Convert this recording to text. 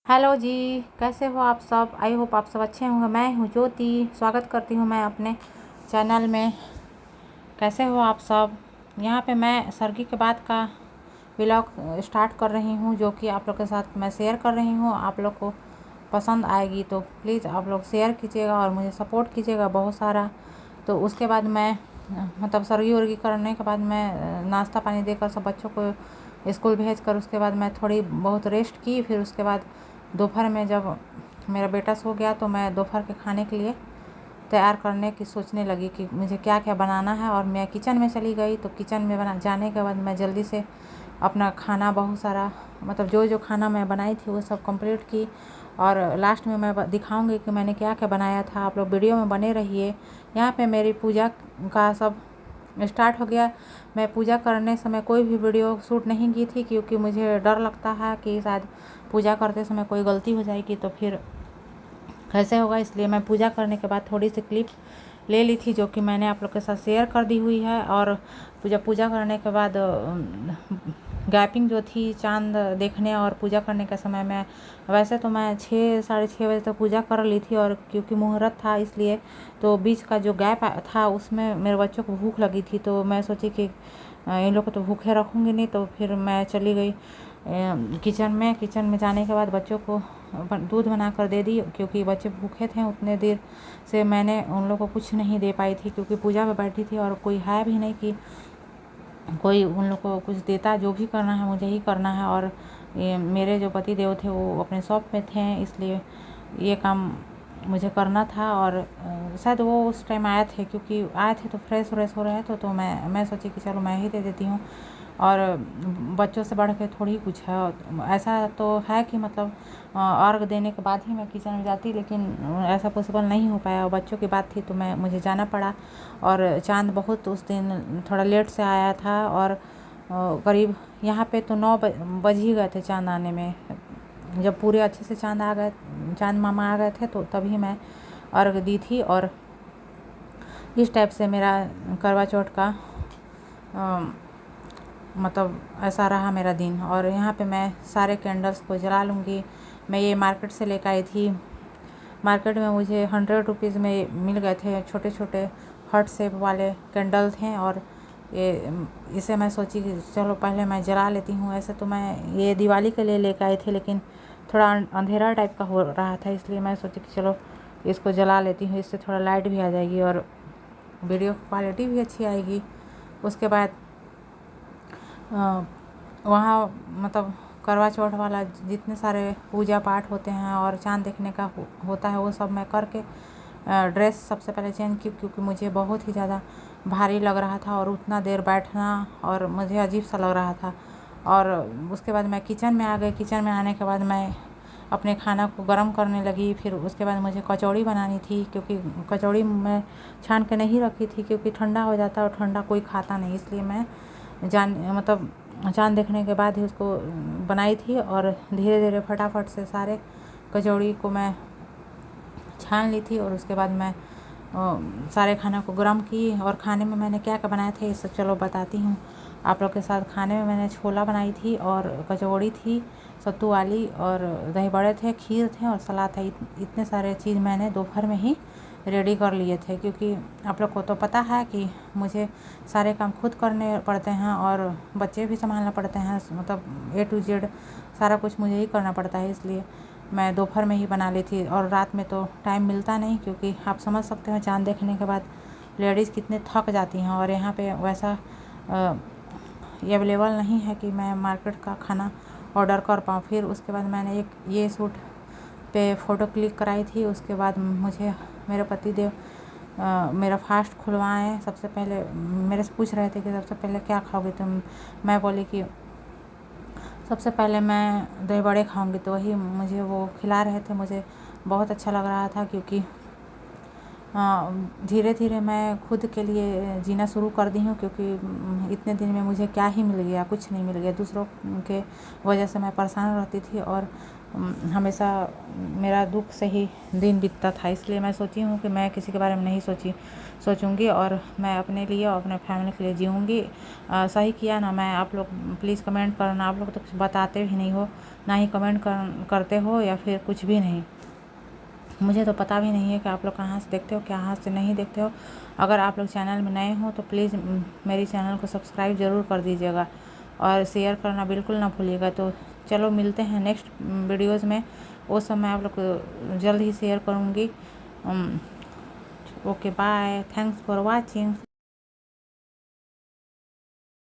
Hello जी। कैसे हो आप सब? आई होप आप सब अच्छे होंगे। मैं हूँ ज्योति, स्वागत करती हूँ मैं अपने चैनल में। कैसे हो आप सब? यहाँ पे मैं सर्गी के बाद का व्लॉग स्टार्ट कर रही हूँ, जो कि आप लोग के साथ मैं शेयर कर रही हूँ। आप लोग को पसंद आएगी तो प्लीज़ आप लोग शेयर कीजिएगा और मुझे सपोर्ट कीजिएगा बहुत सारा। तो उसके बाद मैं मतलब सर्गी वर्गी करने के बाद मैं नाश्ता पानी देकर सब बच्चों को स्कूल भेज कर उसके बाद मैं थोड़ी बहुत रेस्ट की। फिर उसके बाद दोपहर में जब मेरा बेटा सो गया तो मैं दोपहर के खाने के लिए तैयार करने की सोचने लगी कि मुझे क्या क्या बनाना है। और मैं किचन में चली गई। तो किचन में जाने के बाद मैं जल्दी से अपना खाना बहुत सारा मतलब जो जो खाना मैं बनाई थी वो सब कंप्लीट की। और लास्ट में मैं दिखाऊंगी कि मैंने क्या क्या बनाया था। आप लोग वीडियो में बने रहिए। यहाँ पे मेरी पूजा का सब स्टार्ट हो गया। मैं पूजा करने समय कोई भी वीडियो शूट नहीं की थी, क्योंकि मुझे डर लगता है कि शायद पूजा करते समय कोई गलती हो जाएगी तो फिर कैसे होगा। इसलिए मैं पूजा करने के बाद थोड़ी सी क्लिप ले ली थी, जो कि मैंने आप लोग के साथ शेयर कर दी हुई है। और पूजा करने के बाद गैपिंग जो थी चांद देखने और पूजा करने का समय में, वैसे तो मैं 6 साढ़े 6 बजे तक पूजा कर ली थी। और क्योंकि मुहूर्त था इसलिए तो बीच का जो गैप था उसमें मेरे बच्चों को भूख लगी थी। तो मैं सोची कि इन लोग को तो भूखे रखूँगी नहीं। तो फिर मैं चली गई किचन में जाने के बाद बच्चों को दूध बना कर दे दी, क्योंकि बच्चे भूखे थे। उतने देर से मैंने उन लोगों को कुछ नहीं दे पाई थी, क्योंकि पूजा में बैठी थी और कोई है भी नहीं कि कोई उन लोग को कुछ देता। जो भी करना है मुझे ही करना है। और मेरे जो पति देव थे वो अपने शॉप पे थे, इसलिए ये काम मुझे करना था। और शायद वो उस टाइम आए थे, क्योंकि आए थे तो फ्रेश व्रेश हो रहे थे। तो मैं सोची कि चलो मैं ही दे देती हूँ। और बच्चों से बढ़ के थोड़ी कुछ है। ऐसा तो है कि मतलब अर्घ देने के बाद ही मैं किचन में जाती, लेकिन ऐसा पॉसिबल नहीं हो पाया। बच्चों की बात थी तो मुझे जाना पड़ा। और चाँद बहुत उस दिन थोड़ा लेट से आया था। और करीब यहाँ पे तो 9 बज ही गए थे चाँद आने में। जब पूरे अच्छे से चाँद मामा आ गए थे तो तभी मैं अर्घ दी थी। और इस टाइप से मेरा करवा चौथ का मतलब ऐसा रहा मेरा दिन। और यहाँ पे मैं सारे कैंडल्स को जला लूँगी। मैं ये मार्केट से लेकर आई थी। मार्केट में मुझे 100 रुपीज़ में मिल गए थे। छोटे छोटे हार्ट शेप वाले कैंडल थे। और इसे मैं सोची कि चलो पहले मैं जला लेती हूँ। ऐसे तो मैं ये दिवाली के लिए लेकर आई थी, लेकिन थोड़ा अंधेरा टाइप का हो रहा था, इसलिए मैं सोची कि चलो इसको जला लेती हूँ। इससे थोड़ा लाइट भी आ जाएगी और वीडियो क्वालिटी भी अच्छी आएगी। उसके बाद वहाँ मतलब करवा चौथ वाला जितने सारे पूजा पाठ होते हैं और चाँद देखने का होता है वो सब मैं करके ड्रेस सबसे पहले चेंज की, क्योंकि मुझे बहुत ही ज़्यादा भारी लग रहा था और उतना देर बैठना और मुझे अजीब सा लग रहा था। और उसके बाद मैं किचन में आ गई। किचन में आने के बाद मैं अपने खाना को गर्म करने लगी। फिर उसके बाद मुझे कचौड़ी बनानी थी, क्योंकि कचौड़ी मैं छान के नहीं रखी थी, क्योंकि ठंडा हो जाता और ठंडा कोई खाता नहीं, इसलिए मैं मतलब चाँद देखने के बाद ही उसको बनाई थी। और धीरे धीरे फटाफट से सारे कचौड़ी को मैं छान ली थी। और उसके बाद मैं सारे खाना को गर्म की। और खाने में मैंने क्या क्या बनाया था ये सब चलो बताती हूँ आप लोग के साथ। खाने में मैंने छोला बनाई थी और कचौड़ी थी सत्तू वाली, और दही बड़े थे, खीर थे और सलाद था। इतने सारे चीज़ मैंने दोपहर में ही रेडी कर लिए थे, क्योंकि आप लोग को तो पता है कि मुझे सारे काम खुद करने पड़ते हैं और बच्चे भी संभालना पड़ते हैं। मतलब A to Z सारा कुछ मुझे ही करना पड़ता है, इसलिए मैं दोपहर में ही बना ली थी। और रात में तो टाइम मिलता नहीं, क्योंकि आप समझ सकते हो चाँद देखने के बाद लेडीज़ कितने थक जाती हैं। और यहाँ पे वैसा ये अवेलेबल नहीं है कि मैं मार्केट का खाना ऑर्डर कर पाऊँ। फिर उसके बाद मैंने एक ये सूट पे फ़ोटो क्लिक कराई थी। उसके बाद मुझे मेरे पति देव मेरा फास्ट खुलवाएँ। सबसे पहले मेरे से पूछ रहे थे कि सबसे पहले क्या खाओगे तुम। मैं बोली कि सबसे पहले मैं दही बड़े खाऊंगी। तो वही मुझे वो खिला रहे थे। मुझे बहुत अच्छा लग रहा था, क्योंकि धीरे धीरे मैं खुद के लिए जीना शुरू कर दी हूँ, क्योंकि इतने दिन में मुझे क्या ही मिल गया, कुछ नहीं मिल गया। दूसरों के वजह से मैं परेशान रहती थी और हमेशा मेरा दुख से ही दिन बीतता था, इसलिए मैं सोची हूँ कि मैं किसी के बारे में नहीं सोचूंगी और मैं अपने लिए और अपने फैमिली के लिए जीऊँगी। सही किया ना। मैं आप लोग प्लीज़ कमेंट करना। आप लोग तो कुछ बताते भी नहीं हो, ना ही कमेंट करते हो या फिर कुछ भी नहीं। मुझे तो पता भी नहीं है कि आप लोग कहाँ से देखते हो, कहाँ से नहीं देखते हो। अगर आप लोग चैनल में नए हो तो प्लीज़ मेरी चैनल को सब्सक्राइब ज़रूर कर दीजिएगा और शेयर करना बिल्कुल ना भूलिएगा। तो चलो मिलते हैं नेक्स्ट वीडियोज़ में, वो सब मैं आप लोग को जल्द ही शेयर करूँगी। Okay bye, thanks for watching.